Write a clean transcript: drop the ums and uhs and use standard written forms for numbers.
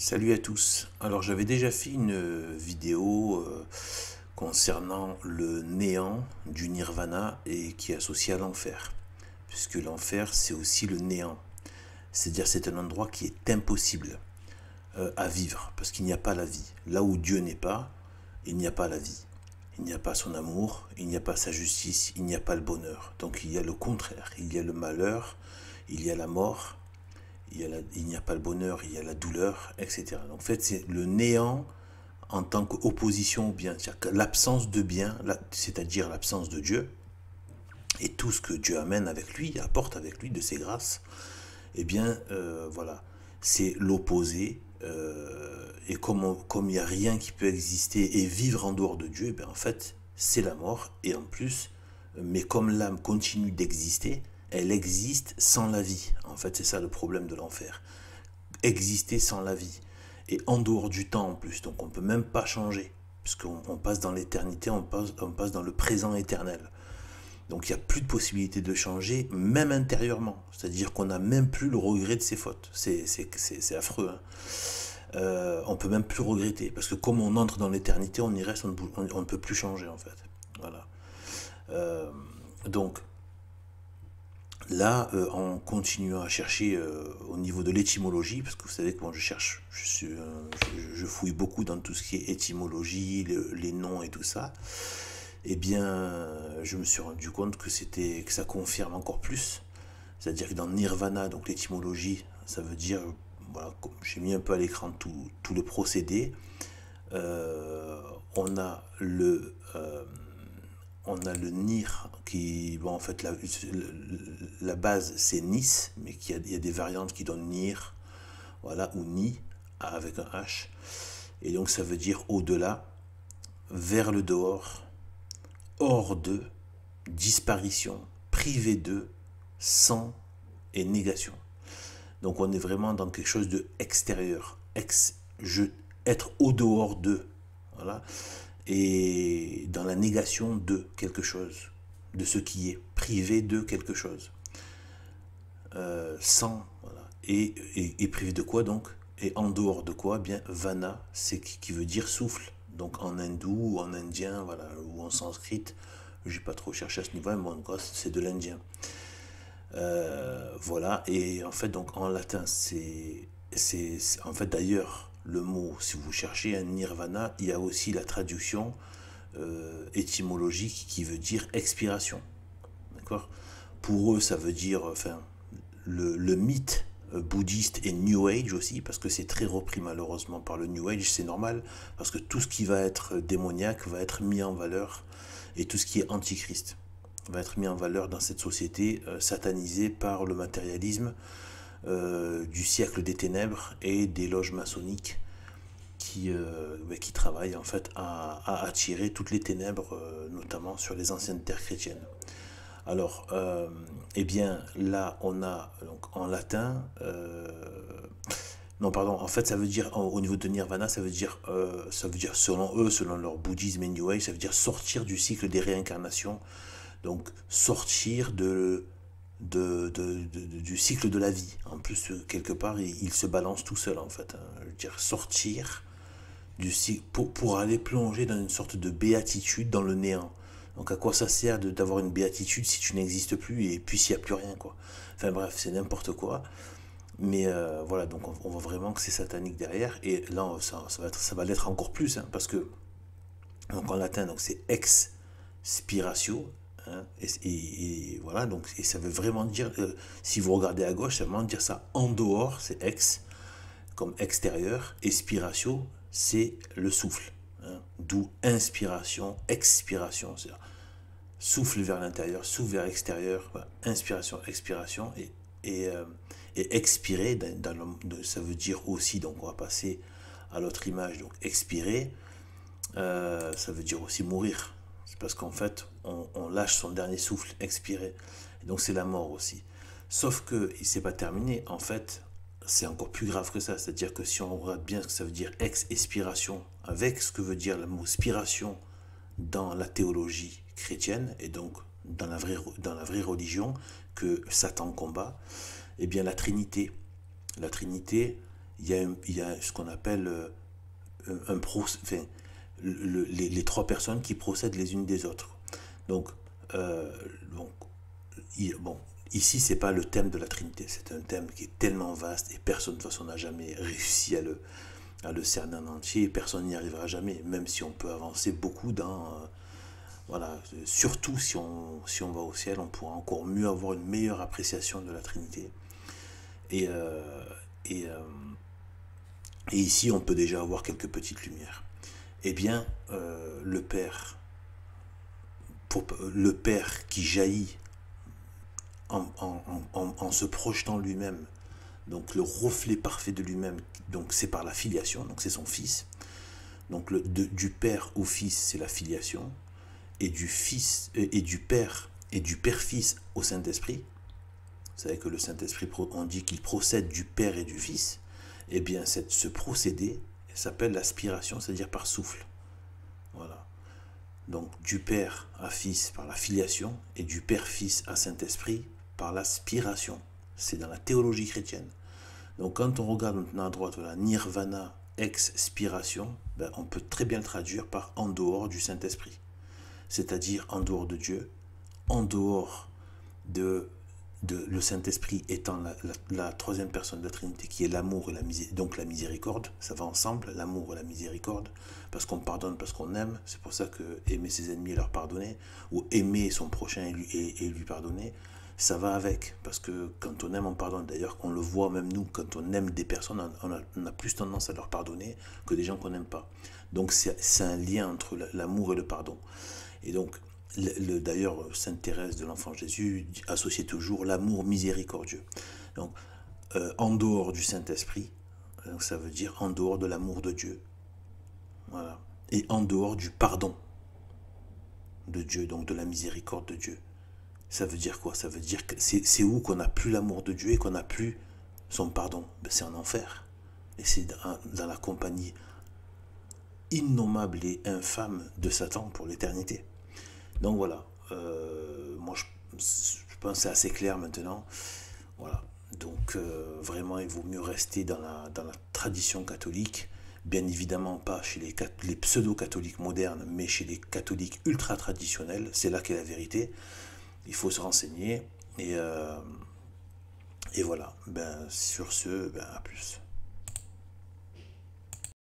Salut à tous. Alors j'avais déjà fait une vidéo concernant le néant du nirvana et qui est associé à l'enfer. Puisque l'enfer c'est aussi le néant. C'est-à-dire c'est un endroit qui est impossible à vivre parce qu'il n'y a pas la vie. Là où Dieu n'est pas, il n'y a pas la vie. Il n'y a pas son amour, il n'y a pas sa justice, il n'y a pas le bonheur. Donc il y a le contraire, il y a le malheur, il y a la mort, il n'y a pas le bonheur, il y a la douleur, etc. Donc, en fait, c'est le néant en tant qu'opposition au bien, c'est-à-dire l'absence de bien, c'est-à-dire l'absence de Dieu, et tout ce que Dieu amène avec lui, apporte avec lui de ses grâces, eh bien, voilà, c'est l'opposé. Et comme il n'y a rien qui peut exister et vivre en dehors de Dieu, eh bien, en fait, c'est la mort. Et en plus, mais comme l'âme continue d'exister, elle existe sans la vie. En fait, c'est ça le problème de l'enfer. Exister sans la vie. Et en dehors du temps en plus. Donc on ne peut même pas changer. Puisqu'on passe dans l'éternité, on passe dans le présent éternel. Donc il n'y a plus de possibilité de changer, même intérieurement. C'est-à-dire qu'on n'a même plus le regret de ses fautes. C'est affreux. Hein. On peut même plus regretter. Parce que comme on entre dans l'éternité, on y reste, on ne peut plus changer en fait. Voilà. Euh, donc là, en continuant à chercher au niveau de l'étymologie, parce que vous savez que moi je cherche, je fouille beaucoup dans tout ce qui est étymologie, les noms et tout ça, eh bien, je me suis rendu compte que ça confirme encore plus. C'est-à-dire que dans Nirvana, donc l'étymologie, ça veut dire, voilà, j'ai mis un peu à l'écran tout le procédé. Euh, on a le Nir qui, bon, en fait, la base c'est Nis, mais il y a des variantes qui donnent Nir, voilà, ou Ni, avec un H. Et donc ça veut dire au-delà, vers le dehors, hors de, disparition, privé de, sans et négation. Donc on est vraiment dans quelque chose de extérieur, être au dehors de, voilà, et dans la négation de quelque chose, de ce qui est, privé de quelque chose, sans, voilà, et privé de quoi donc, et en dehors de quoi, bien vana, c'est qui veut dire souffle, donc en hindou ou en indien, voilà, ou en sanskrit, j'ai pas trop cherché à ce niveau, mais bon, c'est de l'indien. Voilà, et en fait, donc en latin, en fait d'ailleurs, le mot, si vous cherchez un nirvana, il y a aussi la traduction étymologique qui veut dire expiration. D'accord. Pour eux, ça veut dire, enfin, le mythe bouddhiste et New Age aussi, parce que c'est très repris malheureusement par le New Age, c'est normal, parce que tout ce qui va être démoniaque va être mis en valeur, et tout ce qui est antichrist va être mis en valeur dans cette société satanisée par le matérialisme du siècle des ténèbres et des loges maçonniques qui travaillent en fait à attirer toutes les ténèbres, notamment sur les anciennes terres chrétiennes. Alors, eh bien, là, on a donc en latin, non, pardon, en fait, ça veut dire, au niveau de Nirvana, ça veut dire selon eux, selon leur bouddhisme et New Age, ça veut dire sortir du cycle des réincarnations, donc sortir du cycle de la vie. En plus, quelque part, il se balance tout seul, en fait. Hein. Je veux dire, sortir du cycle pour aller plonger dans une sorte de béatitude dans le néant. Donc à quoi ça sert d'avoir une béatitude si tu n'existes plus et puis s'il n'y a plus rien, quoi. Enfin bref, c'est n'importe quoi. Mais voilà, donc on voit vraiment que c'est satanique derrière. Et là, ça va l'être encore plus, hein, parce que donc en latin, donc c'est expiratio, hein, et voilà, donc et ça veut vraiment dire, si vous regardez à gauche, ça veut vraiment dire ça. En dehors, c'est ex, comme extérieur, expiratio, c'est le souffle. Hein, d'où inspiration, expiration, c'est-à-dire souffle vers l'intérieur, souffle vers l'extérieur, voilà, inspiration, expiration, et expirer, ça veut dire aussi, donc on va passer à l'autre image, donc expirer, ça veut dire aussi mourir. C'est parce qu'en fait, on lâche son dernier souffle, expirer. Et donc c'est la mort aussi. Sauf que il s'est pas terminé. En fait, c'est encore plus grave que ça. C'est-à-dire que si on regarde bien ce que ça veut dire ex-expiration, avec ce que veut dire le mot spiration dans la théologie chrétienne, et donc dans la vraie religion que Satan combat, eh bien la Trinité, il y a ce qu'on appelle enfin, les trois personnes qui procèdent les unes des autres. Donc, euh, donc bon, ici, c'est pas le thème de la Trinité, c'est un thème qui est tellement vaste et personne de toute façon n'a jamais réussi à le cerner en entier, et personne n'y arrivera jamais, même si on peut avancer beaucoup dans... voilà, surtout si on va au ciel, on pourra encore mieux avoir une meilleure appréciation de la Trinité. Et, et, euh, et ici, on peut déjà avoir quelques petites lumières. Eh bien, le Père qui jaillit en se projetant lui-même, donc le reflet parfait de lui-même, donc c'est par la filiation, donc c'est son Fils. Donc du Père au Fils, c'est la filiation, et du Fils et du Père et du Père-Fils au Saint-Esprit. Vous savez que le Saint-Esprit, on dit qu'il procède du Père et du Fils. Eh bien, ce procédé s'appelle l'aspiration, c'est-à-dire par souffle. Voilà. Donc du Père à Fils par la filiation et du Père-Fils à Saint-Esprit par l'aspiration. C'est dans la théologie chrétienne. Donc quand on regarde maintenant à droite, voilà, nirvana, expiration, ben, on peut très bien le traduire par en dehors du Saint-Esprit. C'est-à-dire en dehors de Dieu, en dehors de le Saint-Esprit étant la troisième personne de la Trinité, qui est l'amour et donc la miséricorde. Ça va ensemble, l'amour et la miséricorde, parce qu'on pardonne, parce qu'on aime. C'est pour ça que aimer ses ennemis et leur pardonner, ou aimer son prochain et lui pardonner, ça va avec, parce que quand on aime, on pardonne. D'ailleurs, on le voit même nous, quand on aime des personnes, on a plus tendance à leur pardonner que des gens qu'on n'aime pas. Donc c'est un lien entre l'amour et le pardon. Et donc, d'ailleurs, Sainte Thérèse de l'Enfant Jésus associait toujours l'amour miséricordieux. Donc, en dehors du Saint-Esprit, ça veut dire en dehors de l'amour de Dieu. Voilà. Et en dehors du pardon de Dieu, donc de la miséricorde de Dieu. Ça veut dire quoi? Ça veut dire que c'est où qu'on n'a plus l'amour de Dieu et qu'on n'a plus son pardon? Ben, c'est en enfer. Et c'est dans la compagnie innommable et infâme de Satan pour l'éternité. Donc voilà, moi je pense que c'est assez clair maintenant. Voilà, donc vraiment il vaut mieux rester dans la tradition catholique, bien évidemment pas chez les pseudo-catholiques modernes, mais chez les catholiques ultra traditionnels, c'est là qu'est la vérité. Il faut se renseigner et voilà, ben, sur ce, ben, à plus.